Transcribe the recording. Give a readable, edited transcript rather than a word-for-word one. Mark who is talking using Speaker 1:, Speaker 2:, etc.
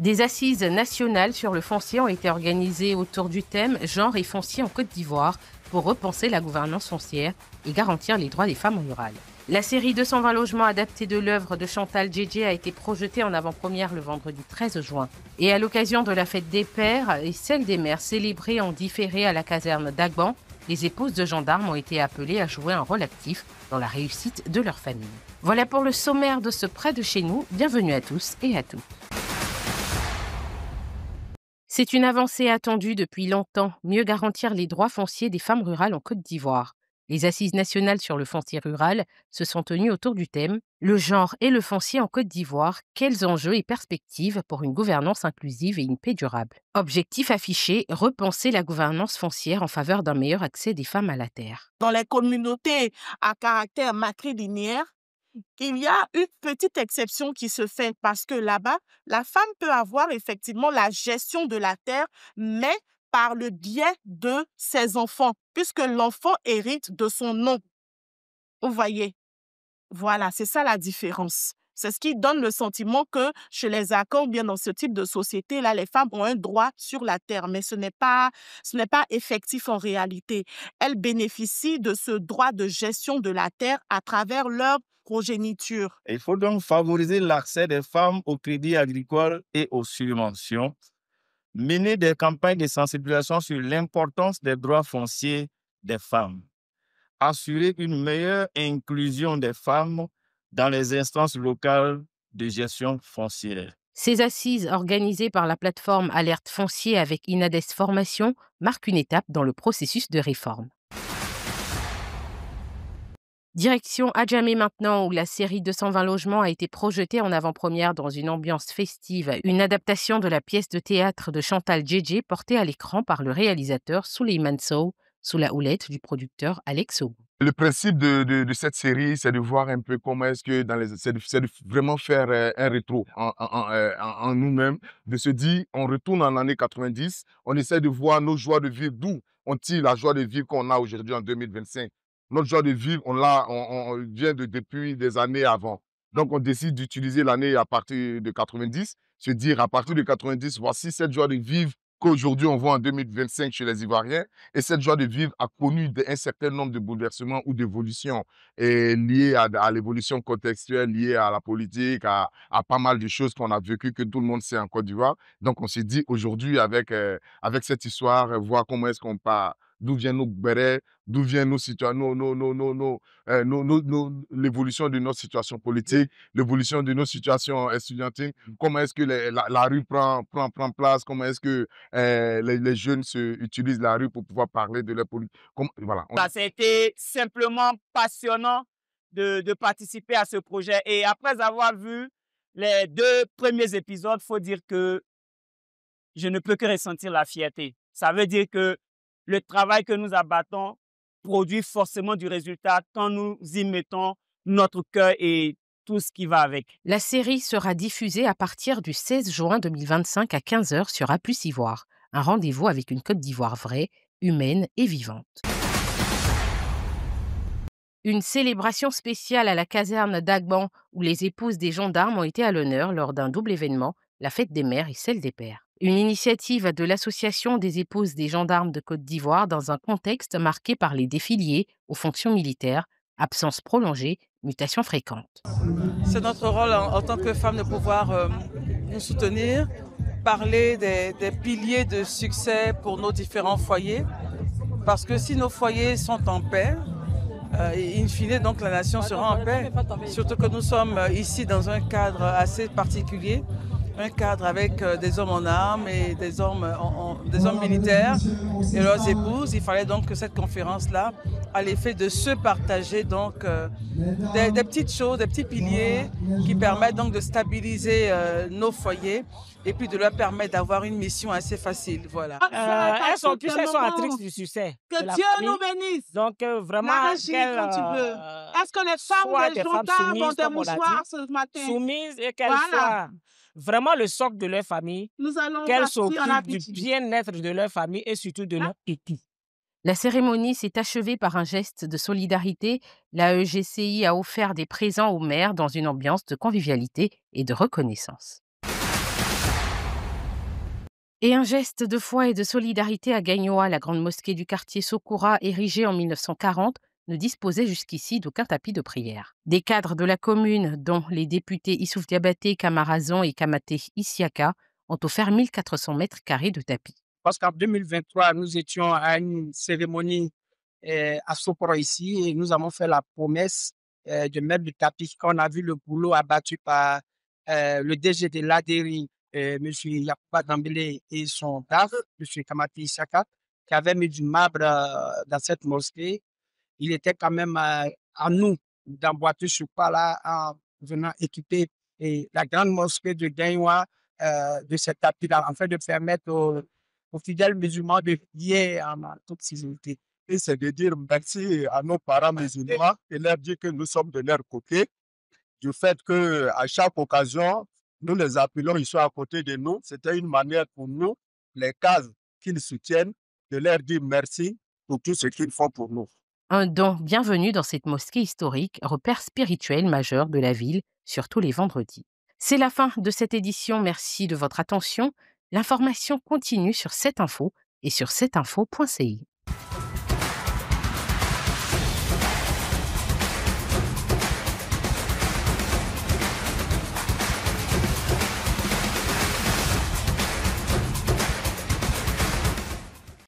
Speaker 1: Des assises nationales sur le foncier ont été organisées autour du thème genre et foncier en Côte d'Ivoire pour repenser la gouvernance foncière et garantir les droits des femmes rurales. La série 220 logements adaptés de l'œuvre de Chantal Djedje a été projetée en avant-première le vendredi 13 juin. Et à l'occasion de la fête des pères et celle des mères célébrée en différé à la caserne d'Agban, les épouses de gendarmes ont été appelées à jouer un rôle actif dans la réussite de leur famille. Voilà pour le sommaire de ce Près de chez nous. Bienvenue à tous et à toutes. C'est une avancée attendue depuis longtemps, mieux garantir les droits fonciers des femmes rurales en Côte d'Ivoire. Les assises nationales sur le foncier rural se sont tenues autour du thème « Le genre et le foncier en Côte d'Ivoire, quels enjeux et perspectives pour une gouvernance inclusive et une paix durable ?» Objectif affiché, repenser la gouvernance foncière en faveur d'un meilleur accès des femmes à la terre.
Speaker 2: Dans les communautés à caractère matrilinéaire, il y a une petite exception qui se fait parce que là-bas, la femme peut avoir effectivement la gestion de la terre, mais par le biais de ses enfants, puisque l'enfant hérite de son nom. Vous voyez? Voilà, c'est ça la différence. C'est ce qui donne le sentiment que chez les Akans ou bien dans ce type de société-là, les femmes ont un droit sur la terre, mais ce n'est pas effectif en réalité. Elles bénéficient de ce droit de gestion de la terre à travers leur progéniture.
Speaker 3: Il faut donc favoriser l'accès des femmes au crédit agricole et aux subventions, mener des campagnes de sensibilisation sur l'importance des droits fonciers des femmes, assurer une meilleure inclusion des femmes dans les instances locales de gestion foncière.
Speaker 1: Ces assises, organisées par la plateforme Alerte Foncier avec Inades Formation, marquent une étape dans le processus de réforme. Direction Adjamé maintenant, où la série 220 logements a été projetée en avant-première dans une ambiance festive, une adaptation de la pièce de théâtre de Chantal Djedje portée à l'écran par le réalisateur Souleymane Sow, sous la houlette du producteur Alex Sow.
Speaker 4: Le principe de cette série, c'est de voir un peu comment est-ce que c'est de vraiment faire un rétro en nous-mêmes, de se dire, on retourne en l'année 90, on essaie de voir nos joies de vivre, d'où on tire la joie de vivre qu'on a aujourd'hui en 2025. Notre joie de vivre, on vient depuis des années avant. Donc, on décide d'utiliser l'année à partir de 90, se dire à partir de 90, voici cette joie de vivre qu'aujourd'hui on voit en 2025 chez les Ivoiriens. Et cette joie de vivre a connu un certain nombre de bouleversements ou d'évolutions liées à l'évolution contextuelle, liées à la politique, à pas mal de choses qu'on a vécues, que tout le monde sait en Côte d'Ivoire. Donc, on s'est dit aujourd'hui, avec cette histoire, voir comment est-ce qu'on part, d'où viennent nos bérets, d'où viennent nos situations, l'évolution de notre situation politique, l'évolution de nos situations estudiantines, comment est-ce que la rue prend place, comment est-ce que les jeunes utilisent la rue pour pouvoir parler de leur politique. Voilà.
Speaker 2: Ça a été simplement passionnant de participer à ce projet. Et après avoir vu les 2 premiers épisodes, il faut dire que je ne peux que ressentir la fierté. Ça veut dire que le travail que nous abattons produit forcément du résultat quand nous y mettons notre cœur et tout ce qui va avec.
Speaker 1: La série sera diffusée à partir du 16 juin 2025 à 15h sur A+ Ivoire. Un rendez-vous avec une Côte d'Ivoire vraie, humaine et vivante. Une célébration spéciale à la caserne d'Agban, où les épouses des gendarmes ont été à l'honneur lors d'un double événement, la fête des mères et celle des pères. Une initiative de l'Association des épouses des gendarmes de Côte d'Ivoire dans un contexte marqué par les défis liés aux fonctions militaires, absence prolongée, mutations fréquentes.
Speaker 5: C'est notre rôle en tant que femmes de pouvoir nous soutenir, parler des piliers de succès pour nos différents foyers, parce que si nos foyers sont en paix, in fine, donc la nation sera en paix. Surtout que nous sommes ici dans un cadre assez particulier, un cadre avec des hommes en armes et des hommes militaires et leurs épouses. Il fallait donc que cette conférence-là a l'effet de se partager donc des petites choses, des petits piliers qui permettent donc de stabiliser nos foyers et puis de leur permettre d'avoir une mission assez facile. Voilà.
Speaker 6: Elles sont actrices du succès.
Speaker 2: Que Dieu nous bénisse.
Speaker 6: Donc vraiment,
Speaker 2: quand tu veux. Est-ce que les femmes des gendarmes ont des mouchoirs ce matin?
Speaker 6: Soumises et qu'elles soient vraiment le socle de leur famille, qu'elles s'occupent du bien-être de leur famille et surtout de leur équipe.
Speaker 1: La cérémonie s'est achevée par un geste de solidarité. La EGCI a offert des présents aux mères dans une ambiance de convivialité et de reconnaissance. Et un geste de foi et de solidarité à Gagnoa, la grande mosquée du quartier Sokoura, érigée en 1940, ne disposait jusqu'ici d'aucun tapis de prière. Des cadres de la commune, dont les députés Issouf Diabaté, Kamarazon et Kamaté Issiaka, ont offert 1400 mètres carrés de tapis.
Speaker 6: Parce qu'en 2023, nous étions à une cérémonie à Soporo ici et nous avons fait la promesse de mettre du tapis. Quand on a vu le boulot abattu par le DG de l'ADERI, M. Yakuba Dambélé et son DAF, M. Kamati Isaka, qui avait mis du marbre dans cette mosquée, il était quand même à nous d'emboîter ce pas-là en venant équiper la grande mosquée de Gagnoa de cet tapis-là, en fait de permettre aux fidèles musulmans de prier en toute civilité.
Speaker 7: Et c'est de dire merci à nos parents musulmans et leur dire que nous sommes de leur côté, du fait qu'à chaque occasion, nous les appelons, ils sont à côté de nous. C'était une manière pour nous, les cases qu'ils soutiennent, de leur dire merci pour tout ce qu'ils font pour nous.
Speaker 1: Un don bienvenu dans cette mosquée historique, repère spirituel majeur de la ville, surtout les vendredis. C'est la fin de cette édition, merci de votre attention. L'information continue sur 7info et sur 7info.ci.